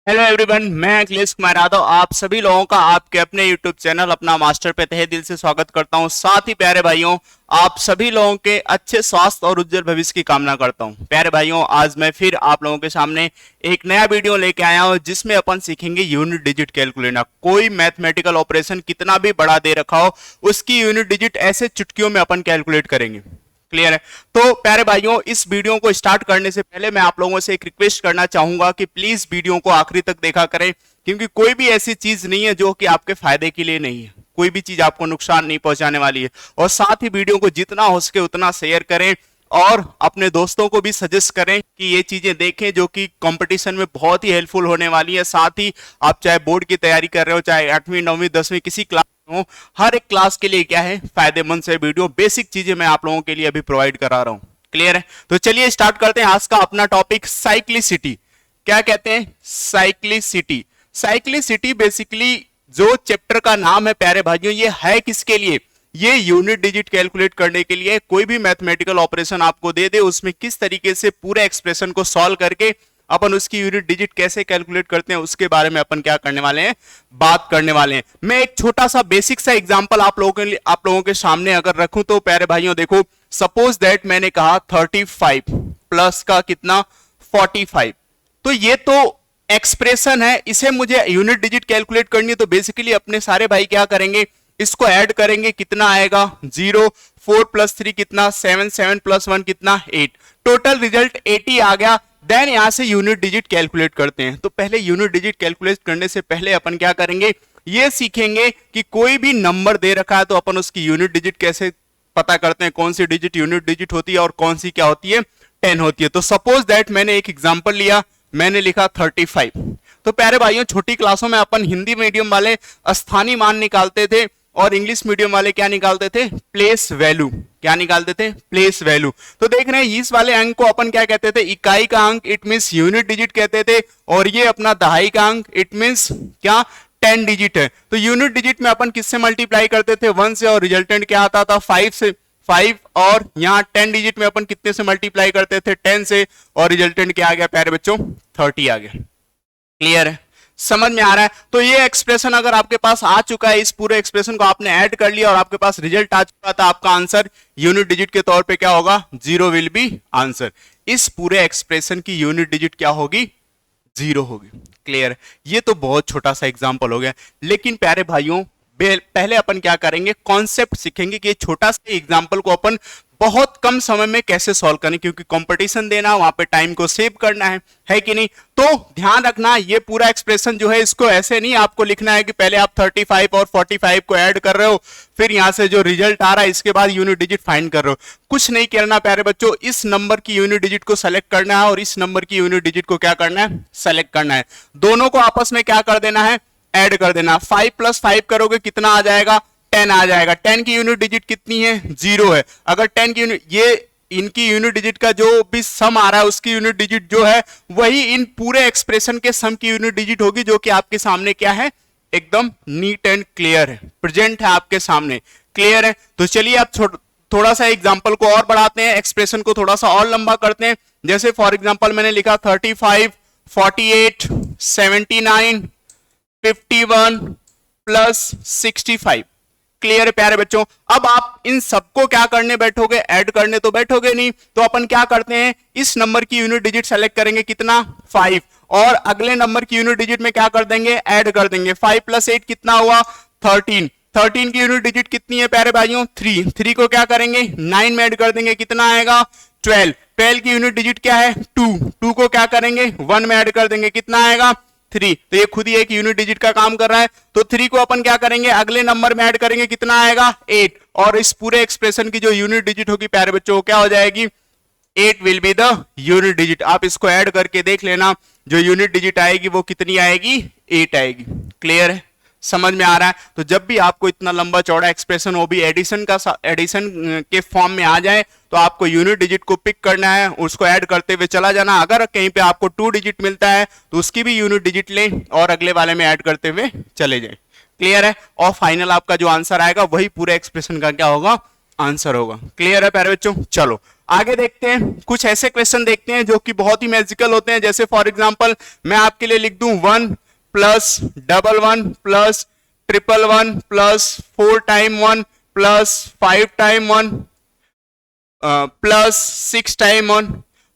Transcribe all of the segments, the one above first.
Hello everyone, मैं अखिलेश कुमार यादव आप सभी लोगों का आपके अपने यूट्यूब चैनल अपना मास्टर पे तहे दिल से स्वागत करता हूं। साथ ही प्यारे भाइयों, आप सभी लोगों के अच्छे स्वास्थ्य और उज्जवल भविष्य की कामना करता हूं। प्यारे भाइयों, आज मैं फिर आप लोगों के सामने एक नया वीडियो लेके आया हूं जिसमें अपन सीखेंगे यूनिट डिजिट कैलकुलेटर। कोई मैथमेटिकल ऑपरेशन कितना भी बड़ा दे रखा हो, उसकी यूनिट डिजिट ऐसे चुटकियों में अपन कैलकुलेट करेंगे। क्लियर है? तो प्यारे भाइयों, इस वीडियो को स्टार्ट करने से पहले मैं आप लोगों से एक रिक्वेस्ट करना चाहूंगा कि प्लीज वीडियो को आखिरी तक देखा करें, क्योंकि कोई भी ऐसी चीज नहीं है जो कि आपके फायदे के लिए नहीं है। कोई भी चीज आपको नुकसान नहीं पहुंचाने वाली है। और साथ ही वीडियो को जितना हो सके उतना शेयर करें और अपने दोस्तों को भी सजेस्ट करें कि ये चीजें देखें जो कि कंपटीशन में बहुत ही हेल्पफुल होने वाली है। साथ ही आप चाहे बोर्ड की तैयारी कर रहे हो, चाहे 8वीं 9वीं 10वीं किसी क्लास में हो, हर एक क्लास के लिए क्या है फायदेमंद से वीडियो, बेसिक चीजें मैं आप लोगों के लिए अभी प्रोवाइड करा रहा हूं। क्लियर है? तो चलिए स्टार्ट करते हैं आज का अपना टॉपिक, साइक्लिसिटी। क्या कहते हैं? साइक्लिसिटी। साइक्लिसिटी बेसिकली जो चैप्टर का नाम है प्यारे भाइयों, ये है किसके लिए? ये यूनिट डिजिट कैलकुलेट करने के लिए। कोई भी मैथमेटिकल ऑपरेशन आपको दे दे, उसमें किस तरीके से पूरे एक्सप्रेशन को सॉल्व करके अपन उसकी यूनिट डिजिट कैसे कैलकुलेट करते हैं, उसके बारे में अपन क्या करने वाले हैं, बात करने वाले हैं। मैं एक छोटा सा बेसिक सा एग्जांपल आप लोगों के सामने अगर रखूं तो प्यारे भाइयों देखो, सपोज दैट मैंने कहा 35 प्लस का कितना 45। तो ये तो एक्सप्रेशन है, इसे मुझे यूनिट डिजिट कैलकुलेट करनी है। तो बेसिकली अपने सारे भाई क्या करेंगे, इसको ऐड करेंगे, कितना आएगा 0, 4 प्लस 3 कितना 7, 7 प्लस 1 कितना 8, टोटल रिजल्ट 80 आ गया। देन यहां से यूनिट डिजिट कैलकुलेट करते हैं। तो पहले यूनिट डिजिट कैलकुलेट करने से पहले अपन क्या करेंगे, ये सीखेंगे कि कोई भी नंबर दे रखा है तो अपन उसकी यूनिट डिजिट कैसे पता करते हैं, कौन सी डिजिट यूनिट डिजिट होती है और कौन सी क्या होती है, 10 होती है। तो सपोज दैट मैंने एक एग्जांपल लिया, मैंने लिखा 35। तो प्यारे भाइयों, छोटी क्लासों में अपन हिंदी मीडियम वाले स्थानीय मान निकालते थे और इंग्लिश मीडियम वाले क्या निकालते थे, प्लेस वैल्यू। क्या निकालते थे? Place value. तो देख रहे हैं इस वाले अंक को अपन क्या कहते थे, इकाई का अंक, इट मींस यूनिट डिजिट कहते थे। और ये अपना दहाई का अंक, इट मींस क्या, 10 डिजिट है। तो यूनिट डिजिट में अपन किससे मल्टीप्लाई करते थे, 1 से, और रिजल्टेंट क्या आता था 5 से, 5। और यहाँ 10 डिजिट में अपन कितने से मल्टीप्लाई करते थे, 10 से, और रिजल्टेंट क्या आ गया प्यारे बच्चों, 30 आ गया। क्लियर है? समझ में आ रहा है? तो ये एक्सप्रेशन अगर आपके पास आ चुका है, इस पूरे एक्सप्रेशन को आपने ऐड कर लिया और आपके पास रिजल्ट आ चुका था, आपका आंसर यूनिट डिजिट के तौर पे क्या होगा, 0 विल बी आंसर। इस पूरे एक्सप्रेशन की यूनिट डिजिट क्या होगी, 0 होगी। क्लियर? ये तो बहुत छोटा सा एग्जांपल हो गया, लेकिन प्यारे भाइयों पहले अपन क्या करेंगे, कॉन्सेप्ट सीखेंगे कि छोटा सा एग्जांपल को अपन बहुत कम समय में कैसे सॉल्व करें, क्योंकि कंपटीशन देना, वहां पे टाइम को सेव करना है कि नहीं? तो ध्यान रखना, ये पूरा एक्सप्रेशन जो है इसको ऐसे नहीं आपको लिखना है कि पहले आप 35 और 45 को ऐड कर रहे हो, फिर यहां से जो रिजल्ट आ रहा है इसके बाद यूनिट डिजिट फाइंड कर रहे हो। कुछ नहीं करना प्यारे बच्चों, इस नंबर की यूनिट डिजिट को सेलेक्ट करना है और इस नंबर की यूनिट डिजिट को क्या करना है, सेलेक्ट करना है। दोनों को आपस में क्या कर देना है, ऐड कर देना। 5 प्लस 5 करोगे कितना आ जाएगा, 10 आ जाएगा। 10 की यूनिट डिजिट कितनी है, 0 है। अगर 10 की यूनिट, ये इनकी यूनिट डिजिट का जो भी सम आ रहा है उसकी यूनिट डिजिट जो है वही इन पूरे एक्सप्रेशन के सम की यूनिट डिजिट होगी, जो कि आपके सामने क्या है, एकदम नीट एंड क्लियर है, प्रेजेंट है आपके सामने। क्लियर है? तो चलिए आप थोड़ा सा एग्जांपल को और बढ़ाते हैं, एक्सप्रेशन को थोड़ा सा और लंबा करते हैं। जैसे फॉर एग्जांपल मैंने लिखा 35, 48, 79, 51 प्लस 65। क्लियर है प्यारे बच्चों? अब आप इन सबको क्या करने बैठोगे, ऐड करने तो बैठोगे नहीं। तो अपन क्या करते हैं, इस नंबर की यूनिट डिजिट सेलेक्ट करेंगे, कितना 5, और अगले नंबर की यूनिट डिजिट में क्या कर देंगे, ऐड कर देंगे। 5 प्लस 8 कितना हुआ, 13। 13 की यूनिट डिजिट कितनी है प्यारे भाइयों, 3। 3 को क्या करेंगे, 9 में ऐड कर देंगे, कितना आएगा 12। 12 की यूनिट डिजिट क्या है, 2। 2 को क्या करेंगे, 1 में ऐड कर देंगे, कितना आएगा 3। तो ये खुद ही एक यूनिट डिजिट का काम कर रहा है। तो 3 को अपन क्या करेंगे, अगले नंबर में ऐड करेंगे, कितना आएगा 8। और इस पूरे एक्सप्रेशन की जो यूनिट डिजिट होगी प्यारे बच्चों क्या हो जाएगी, 8 will be the unit digit. आप इसको ऐड करके देख लेना, जो यूनिट डिजिट आएगी वो कितनी आएगी, 8 आएगी। क्लियर है? समझ में आ रहा है? तो जब भी आपको इतना लंबा चौड़ा एक्सप्रेशन, वो भी एडिशन के फॉर्म में आ जाए, तो आपको यूनिट डिजिट को पिक करना है, उसको ऐड करते हुए चला जाना। अगर कहीं पे आपको 2 डिजिट मिलता है तो उसकी भी यूनिट डिजिट लें और अगले वाले में ऐड करते हुए चले जाए। क्लियर है? और फाइनल आपका जो आंसर आएगा वही पूरे एक्सप्रेशन का क्या होगा, आंसर होगा। क्लियर है प्यारे बच्चों? चलो आगे देखते हैं, कुछ ऐसे क्वेश्चन देखते हैं जो कि बहुत ही मैजिकल होते हैं। जैसे फॉर एग्जांपल मैं आपके लिए लिख दूं 1 plus double 1 plus triple 1 plus 4 time 1 plus 5 time 1 plus 6 time 1।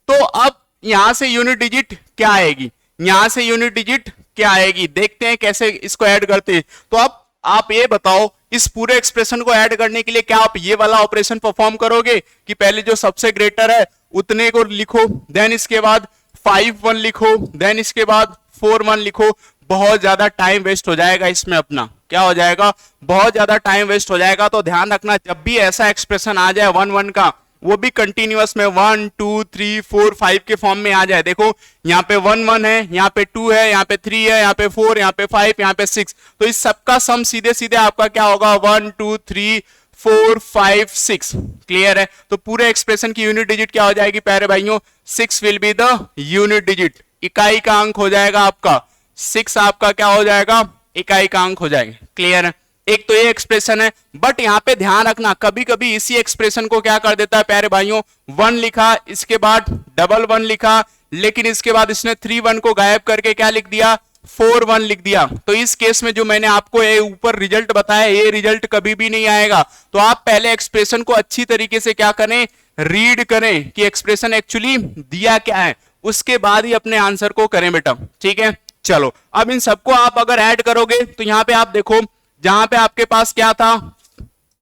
तो अब यहां से यूनिट डिजिट क्या आएगी, यहां से यूनिट डिजिट क्या आएगी, देखते हैं कैसे इसको ऐड करते हैं। तो अब आप ये बताओ, इस पूरे एक्सप्रेशन को ऐड करने के लिए क्या आप ये वाला ऑपरेशन परफॉर्म करोगे कि पहले जो सबसे ग्रेटर है उतने को लिखो, देन इसके बाद 5 1 लिखो, देन इसके बाद 4 1 लिखो? बहुत ज्यादा टाइम वेस्ट हो जाएगा इसमें अपना। क्या हो जाएगा? बहुत ज्यादा टाइम वेस्ट हो जाएगा। तो ध्यान रखना, जब भी ऐसा एक्सप्रेशन आ जाए 1 1 का, वो भी कंटिन्यूअस में 1 2 3 4 5 के फॉर्म में आ जाए। देखो यहाँ पे 1 1 है, यहाँ पे 2 है, यहाँ पे 3 है, यहाँ पे 4, यहाँ पे 5, यहाँ पे 6। तो इस सबका सम सीधे सीधे आपका क्या होगा? 1 2 3 4 5 6। क्लियर है? तो पूरे एक्सप्रेशन की यूनिट डिजिट क्या हो जाएगी प्यारे भाइयों? 6 will be the unit digit. इकाई का अंक हो जाएगा आपका 6, आपका क्या हो जाएगा? इकाई का अंक हो जाएगा। क्लियर है? एक तो ये एक्सप्रेशन है, बट यहां पे ध्यान रखना, कभी कभी इसी एक्सप्रेशन को क्या कर देता है प्यारे भाइयों, 1 लिखा, इसके बाद डबल 1 लिखा, लेकिन इसके बाद इसने 3 1 को गायब करके क्या लिख दिया? 4 1 लिख दिया। तो इस केस में जो मैंने आपको ये ऊपर रिजल्ट बताया, ये रिजल्ट कभी भी नहीं आएगा। तो आप पहले एक्सप्रेशन को अच्छी तरीके से क्या करें? रीड करें कि एक्सप्रेशन एक्चुअली दिया क्या है, उसके बाद ही अपने आंसर को करें बेटा। ठीक है? चलो अब इन सबको आप अगर ऐड करोगे तो यहां पे आप देखो, जहां पे आपके पास क्या था?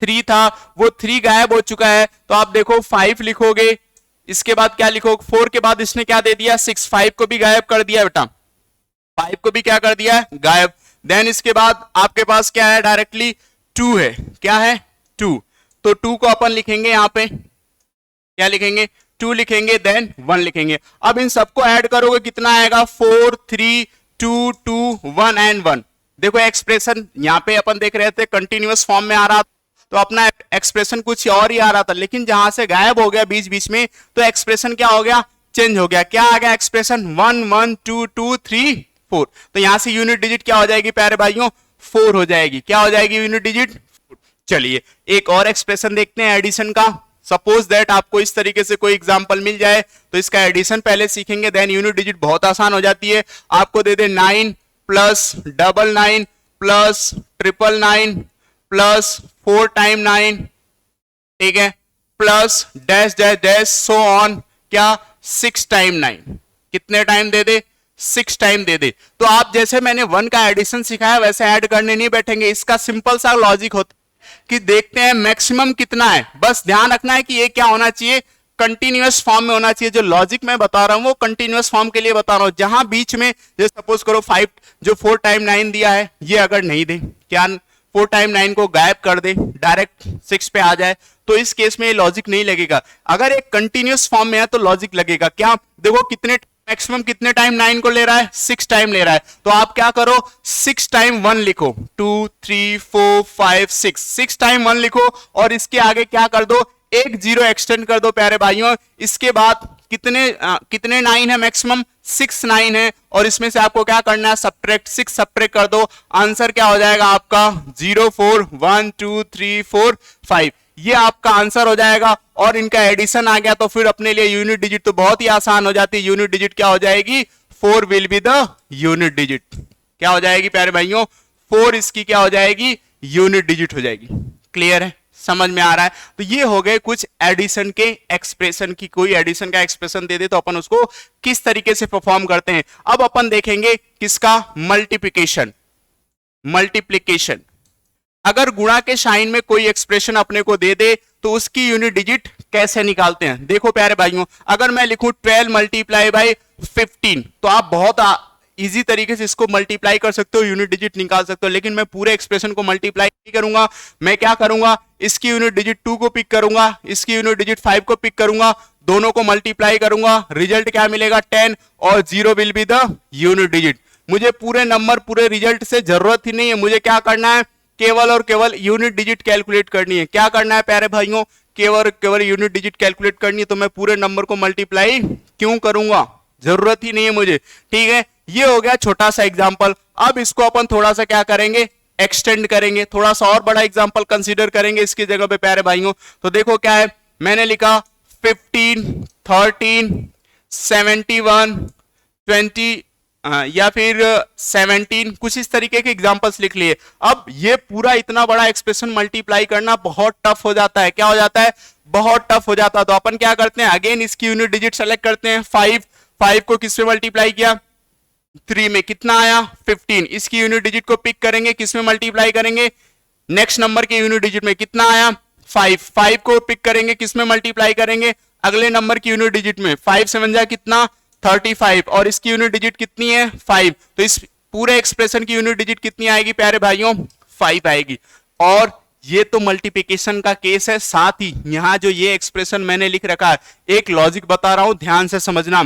3 था, वो 3 गायब हो चुका है। तो आप देखो 5 लिखोगे, इसके बाद क्या लिखोगे? 4 के बाद इसने क्या दे दिया? 6। 5 को भी गायब कर दिया बेटा, 5 को भी क्या कर दिया? गायब। देन इसके बाद आपके पास क्या है? डायरेक्टली 2 है। क्या है? 2। तो 2 को अपन लिखेंगे, यहां पे क्या लिखेंगे? 2 लिखेंगे, देन 1 लिखेंगे। अब इन सबको ऐड करोगे, कितना आएगा? 4 3 2 2 1 एंड 1। देखो एक्सप्रेशन यहां पे अपन देख रहे थे कंटिन्यूअस फॉर्म में आ रहा, तो अपना एक्सप्रेशन कुछ और ही आ रहा था, लेकिन जहां से गायब हो गया बीच बीच में, तो एक्सप्रेशन क्या हो गया? चेंज हो गया। क्या आ गया एक्सप्रेशन? 1 1 2 2 3 4। तो यहां से यूनिट डिजिट क्या हो जाएगी प्यारे भाइयों? 4 हो जाएगी। क्या हो जाएगी यूनिट डिजिट? चलिए एक और एक्सप्रेशन देखते हैं एडिशन का। सपोज दैट आपको इस तरीके से कोई एग्जांपल मिल जाए, तो इसका एडिशन पहले सीखेंगे, देन यूनिट डिजिट बहुत आसान हो जाती है। आपको दे दे 9 plus double 9 plus triple 9 plus 4 time 9, ठीक है, plus dash dash dash so on, क्या? 6 टाइम 9। कितने टाइम दे दे? 6 टाइम दे दे। तो आप जैसे मैंने 1 का एडिशन सिखाया वैसे ऐड करने नहीं बैठेंगे। इसका सिंपल सा लॉजिक होता कि देखते हैं मैक्सिमम कितना है। बस ध्यान रखना है कि ये क्या होना चाहिए? कंटिन्यूअस फॉर्म में होना चाहिए। जो लॉजिक मैं बता रहा हूं वो कंटिन्यूअस फॉर्म के लिए बता रहा हूं। जहां बीच में जैसे सपोज करो 5 जो 4 टाइम 9 दिया है, ये अगर नहीं दे, क्या 4 टाइम 9 को गायब कर दे, डायरेक्ट 6 पे आ जाए, तो इस केस में ये लॉजिक नहीं लगेगा। अगर एक कंटिन्यूअस फॉर्म में है तो लॉजिक लगेगा। क्या? देखो कितने मैक्सिमम कितने टाइम 9 को ले रहा है? 6 टाइम ले रहा है। तो आप क्या करो? 6 टाइम 1 लिखो, 2 3 4 5 6, 6 टाइम 1 लिखो, और इसके आगे क्या कर दो? एक 0 एक्सटेंड कर दो प्यारे भाइयों। इसके बाद कितने 9 है? मैक्सिमम 6 9 है, और इसमें से आपको क्या करना है? सब्ट्रैक्ट 6 सब्ट्रैक्ट कर दो। आंसर क्या हो जाएगा आपका? 0 4 1 2 3 4 5। ये आपका आंसर हो जाएगा। और इनका एडिशन आ गया तो फिर अपने लिए यूनिट डिजिट तो बहुत ही आसान हो जाती है। यूनिट डिजिट क्या हो जाएगी? 4 will be the unit digit. क्या हो जाएगी प्यारे भाइयों? 4 इसकी क्या हो जाएगी? यूनिट डिजिट हो जाएगी। क्लियर है? समझ में आ रहा है? तो ये हो गए कुछ एडिशन के एक्सप्रेशन की। कोई एडिशन का एक्सप्रेशन दे दे तो अपन उसको किस तरीके से परफॉर्म करते हैं। अब अपन देखेंगे किसका? मल्टीप्लिकेशन। मल्टीप्लिकेशन अगर गुणा के साइन में कोई एक्सप्रेशन अपने को दे दे तो उसकी यूनिट डिजिट कैसे निकालते हैं? देखो प्यारे भाइयों, अगर मैं लिखूं 12 मल्टीप्लाई बाई 15, तो आप बहुत इजी तरीके से इसको मल्टीप्लाई कर सकते हो, यूनिट डिजिट निकाल सकते हो। लेकिन मैं पूरे एक्सप्रेशन को मल्टीप्लाई नहीं करूंगा। मैं क्या करूंगा? इसकी यूनिट डिजिट 2 को पिक करूंगा, इसकी यूनिट डिजिट 5 को पिक करूंगा, दोनों को मल्टीप्लाई करूंगा, रिजल्ट क्या मिलेगा? 10, और 0 will be the unit digit. मुझे पूरे नंबर पूरे रिजल्ट से जरूरत ही नहीं है। मुझे क्या करना है? केवल और केवल यूनिट डिजिट कैलकुलेट करनी है। क्या करना है प्यारे भाइयों? केवल और केवल यूनिट डिजिट कैलकुलेट करनी है। तो मैं पूरे नंबर को मल्टीप्लाई क्यों करूंगा? जरूरत ही नहीं है मुझे। ठीक है, ये हो गया छोटा सा एग्जांपल। अब इसको अपन थोड़ा सा क्या करेंगे? एक्सटेंड करेंगे, थोड़ा सा और बड़ा एग्जांपल कंसीडर करेंगे इसकी जगह पे प्यारे भाइयों। तो देखो क्या है, मैंने लिखा 15, 13, 71, 20 या फिर 17, कुछ इस तरीके के एग्जांपल्स लिख लिए। अब ये पूरा इतना बड़ा एक्सप्रेशन मल्टीप्लाई करना बहुत टफ हो जाता है। क्या हो जाता है? बहुत टफ हो जाता है। तो अपन क्या करते हैं, अगेन इसकी यूनिट डिजिट सेलेक्ट करते हैं। 5 को किस में मल्टीप्लाई किया? 3 में। कितना आया? 15। इसकी यूनिट डिजिट को पिक करेंगे, किस में मल्टीप्लाई करेंगे? नेक्स्ट नंबर के यूनिट डिजिट में। कितना आया? 5 को पिक करेंगे, किस में मल्टीप्लाई करेंगे? अगले नंबर की यूनिट डिजिट में। 5 7 जा कितना? 35। और इसकी यूनिट डिजिट कितनी है? 5। तो इस पूरे एक्सप्रेशन की यूनिट डिजिट कितनी आएगी प्यारे भाइयों? 5 आएगी। और ये तो मल्टीप्लिकेशन का केस है, साथ ही यहां जो ये एक्सप्रेशन मैंने लिख रखा है, एक लॉजिक बता रहा हूं, ध्यान से समझना।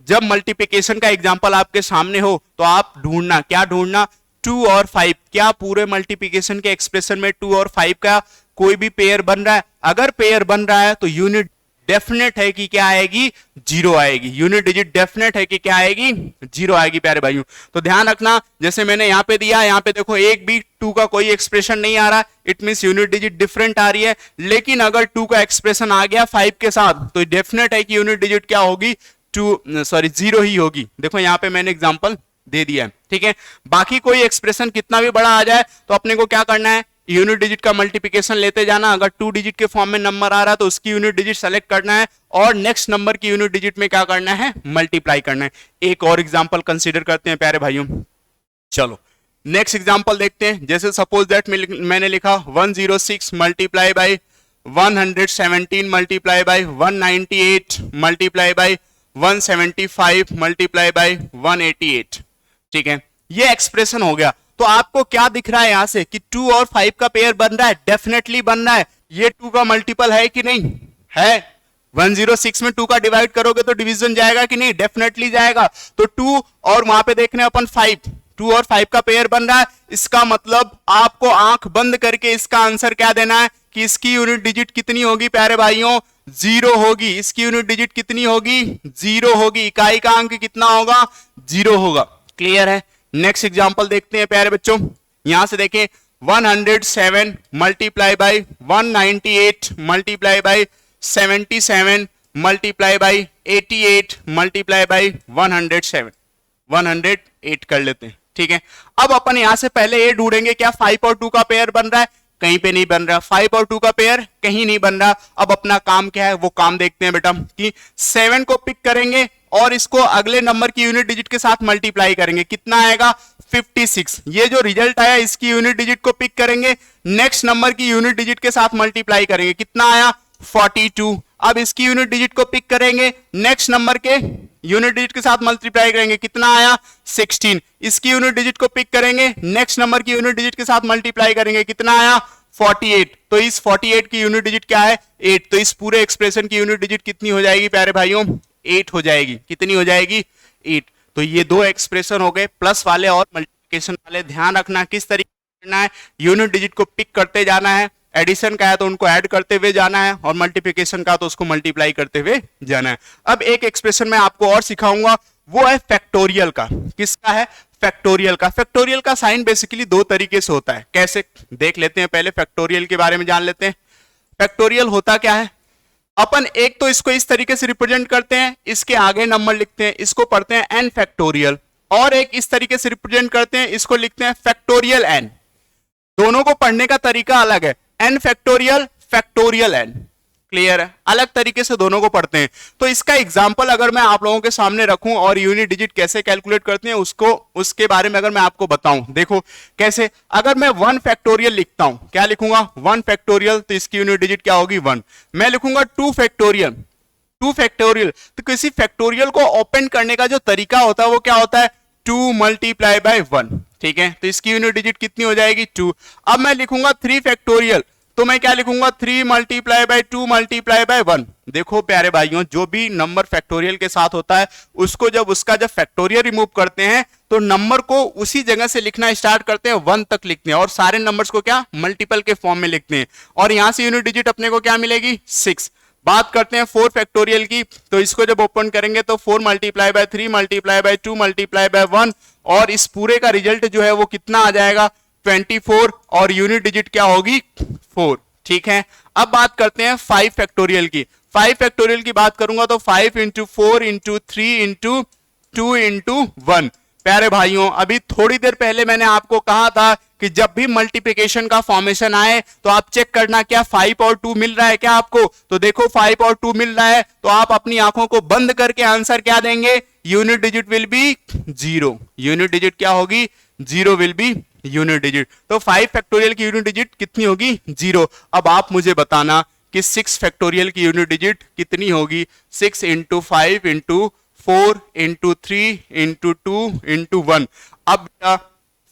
जब मल्टीप्लिकेशन का एग्जांपल आपके सामने हो तो आप ढूंढना, क्या ढूंढना? 2 और 5। क्या पूरे मल्टीप्लिकेशन के एक्सप्रेशन में 2 और 5 का कोई भी पेयर बन रहा है? अगर पेयर बन रहा है तो यूनिट डेफिनेट है कि क्या आएगी? 0 आएगी। यूनिट डिजिट डेफिनेट है कि क्या आएगी? 0 आएगी प्यारे भाइयों। तो ध्यान रखना, जैसे मैंने यहां पे दिया, यहां पे देखो एक भी 2 का कोई एक्सप्रेशन नहीं आ रहा, it means unit digit different आ रही है। लेकिन अगर 2 का एक्सप्रेशन आ गया 5 के साथ तो डेफिनेट है कि यूनिट डिजिट क्या होगी? 0 ही होगी। देखो यहां पे मैंने एग्जांपल दे दिया है, ठीक है। बाकी कोई एक्सप्रेशन कितना भी बड़ा आ जाए तो अपने को क्या करना है? यूनिट डिजिट का मल्टीप्लिकेशन लेते जाना। अगर 2 डिजिट के फॉर्म में नंबर आ रहा है तो उसकी यूनिट डिजिट सेलेक्ट करना है और नेक्स्ट नंबर की यूनिट डिजिट में क्या करना है? मल्टीप्लाई करना है। एक और एग्जांपल कंसीडर करते हैं प्यारे भाइयों। चलो नेक्स्ट एग्जांपल देखते हैं। जैसे सपोज दैट मैंने लिखा 106 multiply by 117 multiply by 198 multiply by 175 multiply by 188, ठीक है। ये एक्सप्रेशन हो गया। तो आपको क्या दिख रहा है यहां से कि 2 और 5 का पेयर बन रहा है? डेफिनेटली बन रहा है। ये 2 का मल्टीपल है कि नहीं है? 106 में 2 का डिवाइड करोगे तो डिवीजन जाएगा कि नहीं? डेफिनेटली जाएगा। तो 2 और वहां पे देखने अपन 5, 2 और 5 का पेयर बन रहा है। इसका मतलब आपको आंख बंद करके इसका आंसर क्या देना है कि इसकी यूनिट डिजिट कितनी होगी प्यारे भाइयों? 0 होगी। इसकी यूनिट डिजिट कितनी होगी? 0 होगी। इकाई का अंक कितना होगा? 0 होगा। क्लियर है? नेक्स्ट एग्जांपल देखते हैं प्यारे बच्चों। यहां से देखें 107 multiply by 198 multiply by 77 multiply by 88 multiply by 107, 108 कर लेते हैं, ठीक है। अब अपन यहां से पहले ये ढूंढेंगे क्या 5 और 2 का पेयर बन रहा है? कहीं पे नहीं बन रहा। 5 और 2 का पेयर कहीं नहीं बन रहा। अब अपना काम क्या है वो काम देखते हैं बेटा, कि 7 को पिक करेंगे और इसको अगले नंबर की यूनिट डिजिट के साथ मल्टीप्लाई करेंगे। कितना आएगा? 56। ये जो रिजल्ट आया इसकी यूनिट डिजिट को पिक करेंगे, नेक्स्ट नंबर की यूनिट डिजिट के साथ मल्टीप्लाई करेंगे। कितना आया? 42। अब इसकी यूनिट डिजिट को पिक करेंगे, नेक्स्ट नंबर के यूनिट डिजिट के साथ मल्टीप्लाई करेंगे। कितना आया? 16। इसकी यूनिट डिजिट को पिक करेंगे, नेक्स्ट नंबर की यूनिट डिजिट के साथ मल्टीप्लाई करेंगे। कितना आया? 48। तो इस 48 की यूनिट डिजिट क्या है? 8। तो इस पूरे एक्सप्रेशन की यूनिट डिजिट कितनी हो जाएगी प्यारे भाइयों? 8 हो जाएगी। कितनी हो जाएगी? 8। तो ये दो एक्सप्रेशन हो गए, प्लस वाले और मल्टीप्लिकेशन वाले। ध्यान रखना किस तरीके से करना है, यूनिट डिजिट को पिक करते जाना है। एडिशन का है तो उनको ऐड करते हुए जाना है, और मल्टीप्लिकेशन का तो उसको मल्टीप्लाई करते हुए जाना है। अब एक एक्सप्रेशन मैं आपको और सिखाऊंगा, वो है फैक्टोरियल का। किसका है? फैक्टोरियल का। फैक्टोरियल का साइन बेसिकली दो तरीके से होता है। कैसे? देख लेते हैं, पहले फैक्टोरियल के बारे में जान लेते हैं। फैक्टोरियल होता क्या है? अपन एक तो इसको इस तरीके से रिप्रेजेंट करते हैं, इसके आगे नंबर लिखते हैं, इसको पढ़ते हैं एन फैक्टोरियल। और एक इस तरीके से रिप्रेजेंट करते हैं, इसको लिखते हैं फैक्टोरियल एन। दोनों को पढ़ने का तरीका अलग है, N factorial, factorial N. Clear है? अलग तरीके से दोनों को पढ़ते हैं। तो इसका एग्जांपल अगर मैं आप लोगों के सामने रखूं और यूनिट डिजिट कैसे कैलकुलेट करते हैं उसको, उसके बारे में अगर मैं आपको बताऊं, देखो कैसे। अगर मैं 1 फैक्टोरियल लिखता हूं, क्या लिखूंगा? 1 फैक्टोरियल, तो इसकी यूनिट डिजिट क्या होगी? 1। मैं लिखूंगा 2 फैक्टोरियल, 2 फैक्टोरियल, तो किसी फैक्टोरियल को ओपन करने का जो तरीका होता है वो क्या होता है? 2 मल्टीप्लाई बाय 1, ठीक है। तो इसकी यूनिट डिजिट कितनी हो जाएगी? 2। अब मैं लिखूंगा 3 फैक्टोरियल, तो मैं क्या लिखूंगा? 3 मल्टीप्लाई बाय 2 मल्टीप्लाई बाय 1। देखो प्यारे भाइयों, जो भी नंबर फैक्टोरियल के साथ होता है उसको जब फैक्टोरियल रिमूव करते हैं तो नंबर को उसी जगह से लिखना स्टार्ट करते हैं, 1 तक लिखते हैं, और सारे नंबर्स को क्या? मल्टीपल के फॉर्म में लिखते हैं। और यहां से यूनिट डिजिट अपने को क्या मिलेगी? 6। बात करते हैं 4 फैक्टोरियल की, तो इसको जब ओपन करेंगे तो 4 multiply by 3 multiply by 2 multiply by 1, और इस पूरे का रिजल्ट जो है वो कितना आ जाएगा? 24 और यूनिट डिजिट क्या होगी 4। ठीक है, अब बात करते हैं 5 फैक्टोरियल की। 5 फैक्टोरियल की बात करूंगा तो 5 इंटू 4 इंटू 3 इंटू 2 इंटू 1। प्यारे भाइयों, अभी थोड़ी देर पहले मैंने आपको कहा था कि जब भी मल्टीप्लिकेशन का फॉर्मेशन आए तो आप चेक करना क्या 5 और 2 मिल रहा है क्या आपको। तो देखो 5 और 2 मिल रहा है तो आप अपनी आंखों को बंद करके आंसर क्या देंगे, unit digit will be 0। Unit digit क्या होगी, 0 विल बी यूनिट डिजिट। तो 5 फैक्टोरियल की यूनिट डिजिट कितनी होगी, 0। अब आप मुझे बताना कि 6 फैक्टोरियल की यूनिट डिजिट कितनी होगी। 6 into 5 into 4 into 3 into 2 into 1। अब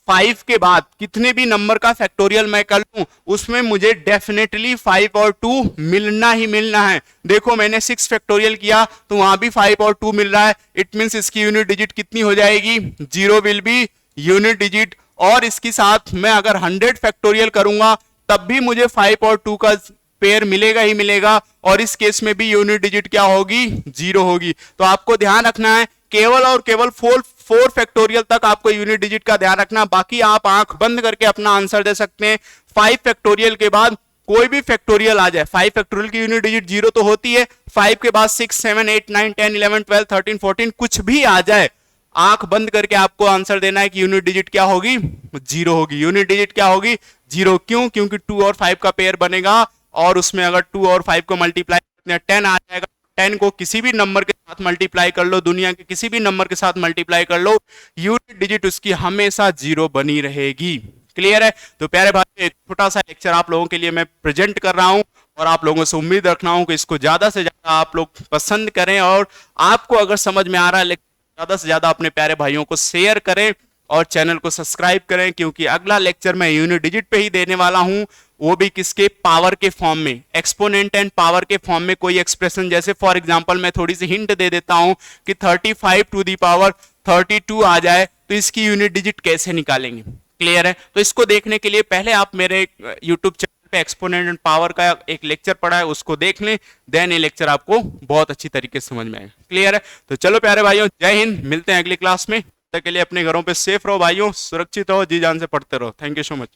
5 के बाद कितने भी नंबर का फैक्टोरियल मैं कर लूं उसमें मुझे डेफिनेटली 5 और 2 मिलना ही मिलना है। देखो मैंने 6 फैक्टोरियल किया तो वहां भी 5 और 2 मिल रहा है। इट मींस इसकी यूनिट डिजिट कितनी हो जाएगी, 0 विल बी यूनिट डिजिट। और इसके साथ मैं अगर 100 फैक्टोरियल करूंगा तब भी मुझे 5 और 2 का पेयर मिलेगा ही मिलेगा, और इस केस में भी यूनिट डिजिट क्या होगी, 0 होगी। तो आपको ध्यान रखना है केवल और केवल 4 फैक्टोरियल तक आपको यूनिट डिजिट का ध्यान रखना, बाकी आप आंख बंद करके अपना आंसर दे सकते हैं। 5 फैक्टोरियल के बाद कोई भी फैक्टोरियल आ जाए, 5 फैक्टोरियल की यूनिट डिजिट 0 तो होती है, 5 के बाद 6 7 8 9 10 11 12 13 14 कुछ भी आ जाए, आंख बंद करके आपको आंसर देना है कि यूनिट डिजिट क्या होगी, 0 होगी। यूनिट डिजिट क्या होगी, 0। क्यों, क्योंकि 2 और 5 का पेयर बनेगा और उसमें अगर 2 और 5 को मल्टीप्लाई करते हैं 10 आ जाएगा। 10 को किसी भी नंबर के साथ मल्टीप्लाई कर लो, दुनिया के किसी भी नंबर के साथ मल्टीप्लाई कर लो, यूनिट डिजिट उसकी हमेशा 0 बनी रहेगी। क्लियर है। तो प्यारे भाई, एक छोटा सा लेक्चर आप लोगों के लिए मैं प्रेजेंट कर रहा हूं और आप लोगों से उम्मीद रख रहा हूं कि इसको ज्यादा से ज्यादा आप लोग पसंद करें, और आपको अगर समझ में आ रहा है ज्यादा से ज्यादा अपने प्यारे भाइयों को शेयर करें और चैनल को सब्सक्राइब करें, क्योंकि अगला लेक्चर मैं यूनिट डिजिट पे ही देने वाला हूं, वो भी किसके, पावर के फॉर्म में, एक्सपोनेंट एंड पावर के फॉर्म में कोई एक्सप्रेशन। जैसे फॉर एग्जांपल मैं थोड़ी सी हिंट दे देता हूं कि 35 टू दी पावर 32 आ जाए तो इसकी यूनिट डिजिट कैसे निकालेंगे। क्लियर है। तो इसको देखने के लिए पहले आप मेरे यूट्यूब चैनल पे एक्सपोनेंट एंड पावर का एक लेक्चर पढ़ा है, उसको देख लें, देन ये लेक्चर आपको बहुत अच्छी तरीके से समझ में आएगा। क्लियर है। तो चलो प्यारे भाइयों, जय हिंद, मिलते हैं अगली क्लास में। तब तक के लिए अपने घरों पे सेफ रहो भाइयों, सुरक्षित रहो, जी जान से पढ़ते रहो। Thank you so much.